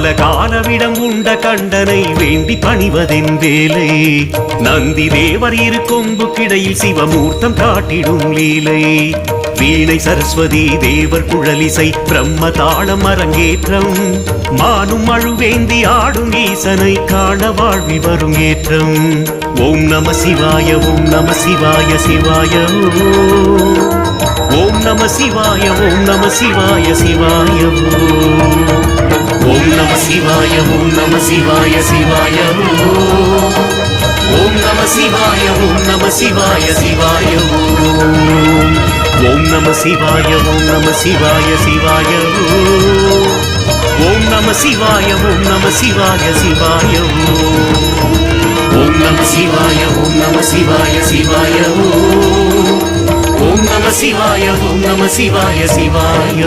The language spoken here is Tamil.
காலவிடம் உண்ட கண்டனை வேண்டி பணிவதென் வேலை. நந்தி தேவர் இரு கொம்பு கிடையில் சிவமூர்த்தம் காட்டிடும் லீலை. வீணை சரஸ்வதி தேவர் குழலிசை பிரம்ம தாளம் அரங்கேற்றம். மானும் அழுவேந்தி ஆடும் ஈசனை காண வாழ்வி வரும் ஏற்றம். ஓம் நம சிவாய ஓம் நம சிவாய சிவாய ஓம் நம சிவாய ஓம் நம சிவாய சிவாய ஓம் நம சிவாய ஓம் நம சிவாய சிவாய ஓம் நம சிவாய ஓம் நம சிவாய சிவாய ஓம் நம சிவாய ஓம் நம சிவாய சிவாய ஓம் நம சிவாய ஓம் நம சிவாய சிவாய ஓம் நம சிவாய ஓம் நம சிவாய சிவாய ஓம் நம சிவாய ஓம் நம சிவாய சிவாய